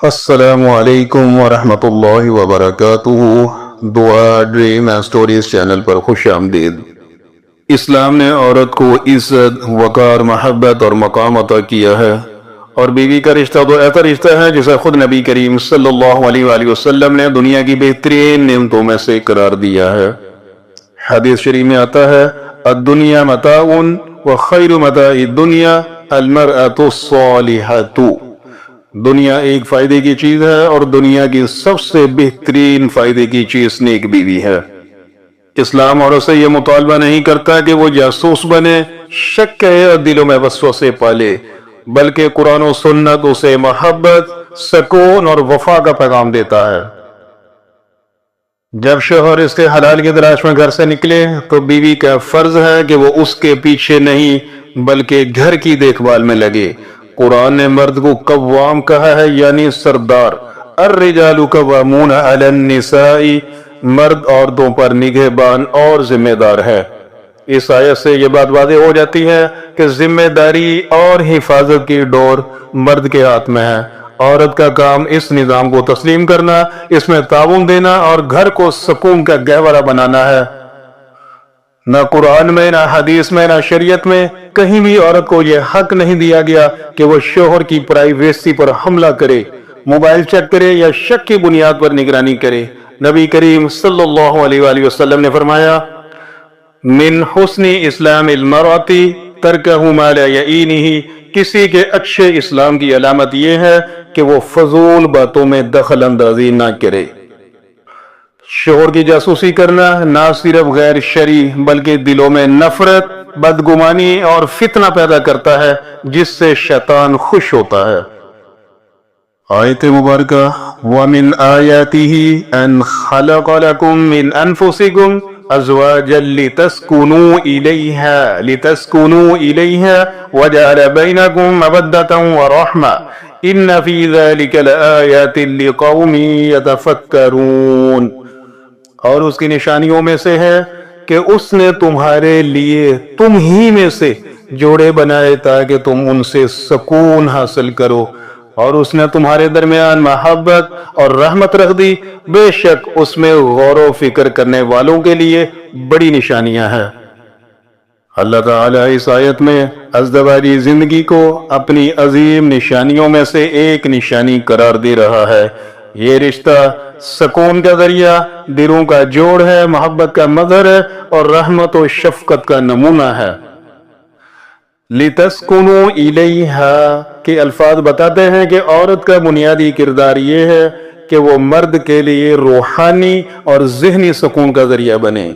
السلام علیکم ورحمۃ اللہ وبرکاتہ۔ دعا ڈریم اینڈ سٹوریز چینل پر خوش آمدید۔ اسلام نے عورت کو عزت، وقار، محبت اور مقام عطا کیا ہے، اور بیوی کا رشتہ تو ایسا رشتہ ہے جسے خود نبی کریم صلی اللہ علیہ وآلہ وسلم نے دنیا کی بہترین نعمتوں میں سے قرار دیا ہے۔ حدیث شریف میں آتا ہے الدنیا متاع وخیر متاع الدنیا المرأة الصالحة۔ دنیا ایک فائدے کی چیز ہے اور دنیا کی سب سے بہترین فائدے کی چیز نیک بیوی ہے۔ اسلام عورت سے یہ مطالبہ نہیں کرتا کہ وہ جاسوس بنے، شک ہے دلوں میں وسوسے پالے، بلکہ قرآن و سنت اسے محبت، سکون اور وفا کا پیغام دیتا ہے۔ جب شوہر اس کے حلال کی تلاش میں گھر سے نکلے تو بیوی کا فرض ہے کہ وہ اس کے پیچھے نہیں بلکہ گھر کی دیکھ بھال میں لگے۔ قرآن نے مرد کو قوام کہا ہے، یعنی سردار۔ الرجال قوامون علی النساء، مرد عورتوں پر نگہبان اور ذمہ دار ہے۔ اس آیت سے یہ بات واضح ہو جاتی ہے کہ ذمہ داری اور حفاظت کی ڈور مرد کے ہاتھ میں ہے۔ عورت کا کام اس نظام کو تسلیم کرنا، اس میں تعاون دینا اور گھر کو سکون کا گہوارہ بنانا ہے۔ نہ قرآن میں، نہ حدیث میں، نہ شریعت میں کہیں بھی عورت کو یہ حق نہیں دیا گیا کہ وہ شوہر کی پرائیویسی پر حملہ کرے، موبائل چیک کرے یا شک کی بنیاد پر نگرانی کرے۔ نبی کریم صلی اللہ علیہ وآلہ وسلم نے فرمایا من حسن اسلام المرأة ترکہ ما لا یعنیہ، کسی کے اچھے اسلام کی علامت یہ ہے کہ وہ فضول باتوں میں دخل اندازی نہ کرے۔ شوہر کی جاسوسی کرنا نہ صرف غیر شرعی بلکہ دلوں میں نفرت، بدگمانی اور فتنہ پیدا کرتا ہے، جس سے شیطان خوش ہوتا ہے۔ آیت مبارکہ وَمِنْ آیَاتِهِ أَنْ خَلَقَ لَكُم مِّنْ أَنفُسِكُمْ أَزْوَاجًا لِتَسْكُنُوا إِلَيْهَا وَجَعَلَ بَيْنَكُم مَّوَدَّةً وَرَحْمَةً إِنَّ فِي ذَلِكَ لَآيَاتٍ لِقَوْمٍ يَتَفَكَّرُونَ۔ اور اس کی نشانیوں میں سے ہے کہ اس نے تمہارے لیے تم ہی میں سے جوڑے بنائے تاکہ تم ان سے سکون حاصل کرو، اور اس نے تمہارے درمیان محبت اور رحمت رکھ دی، بے شک اس میں غور و فکر کرنے والوں کے لیے بڑی نشانیاں ہیں۔ اللہ تعالیٰ اس آیت میں ازدواجی زندگی کو اپنی عظیم نشانیوں میں سے ایک نشانی قرار دے رہا ہے۔ یہ رشتہ سکون کا ذریعہ، دلوں کا جوڑ ہے، محبت کا مظہر ہے اور رحمت و شفقت کا نمونہ ہے۔ لِتَسْكُنُوا إِلَيْهَا کے الفاظ بتاتے ہیں کہ عورت کا بنیادی کردار یہ ہے کہ وہ مرد کے لیے روحانی اور ذہنی سکون کا ذریعہ بنے۔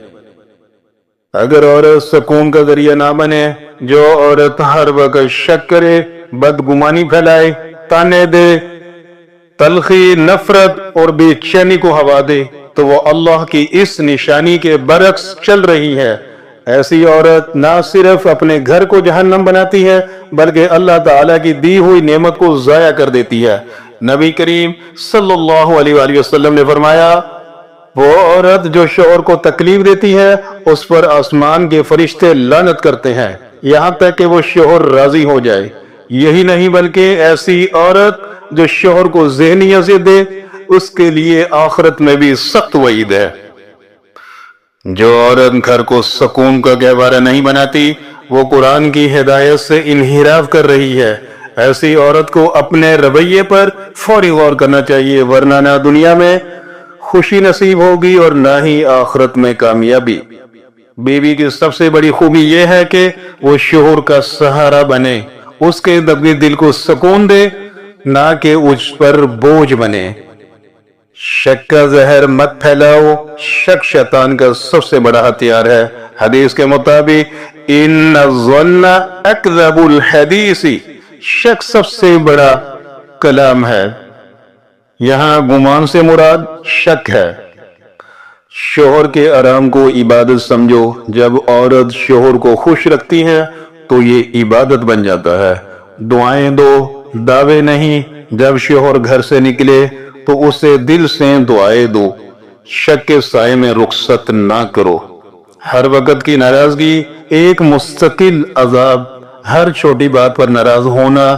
اگر عورت سکون کا ذریعہ نہ بنے، جو عورت ہر وقت شک کرے، بدگمانی پھیلائے، تانے دے، تلخی، نفرت اور بے چینی کو ہوا دے، تو وہ اللہ کی اس نشانی کے برعکس چل رہی ہے۔ ایسی عورت نہ صرف اپنے گھر کو جہنم بناتی ہے بلکہ اللہ تعالیٰ کی دی ہوئی نعمت کو ضائع کر دیتی ہے۔ نبی کریم صلی اللہ علیہ وآلہ وسلم نے فرمایا وہ عورت جو شوہر کو تکلیف دیتی ہے اس پر آسمان کے فرشتے لعنت کرتے ہیں یہاں تک کہ وہ شوہر راضی ہو جائے۔ یہی نہیں بلکہ ایسی عورت جو شوہر کو ذہنی اذیت دے اس کے لیے آخرت میں بھی سخت وعید ہے۔ جو عورت گھر کو سکون کا گہوارہ نہیں بناتی وہ قرآن کی ہدایت سے انحراف کر رہی ہے۔ ایسی عورت کو اپنے رویے پر فوری غور کرنا چاہیے، ورنہ نہ دنیا میں خوشی نصیب ہوگی اور نہ ہی آخرت میں کامیابی۔ بیوی کی سب سے بڑی خوبی یہ ہے کہ وہ شوہر کا سہارا بنے، اس کے دبے دل کو سکون دے، نہ کہ اس پر بوجھ بنے۔ شک کا زہر مت پھیلاؤ، شک شیطان کا سب سے بڑا ہتھیار ہے۔ حدیث کے مطابق ان الظن اکذب الحدیث، شک سب سے بڑا کلام ہے۔ یہاں گمان سے مراد شک ہے۔ شوہر کے آرام کو عبادت سمجھو، جب عورت شوہر کو خوش رکھتی ہے تو یہ عبادت بن جاتا ہے۔ دعائیں دو، دعوے نہیں۔ جب شوہر گھر سے نکلے تو اسے دل سے دعائیں دو، شک کے سائے میں رخصت نہ کرو۔ ہر وقت کی ناراضگی ایک مستقل عذاب، ہر چھوٹی بات پر ناراض ہونا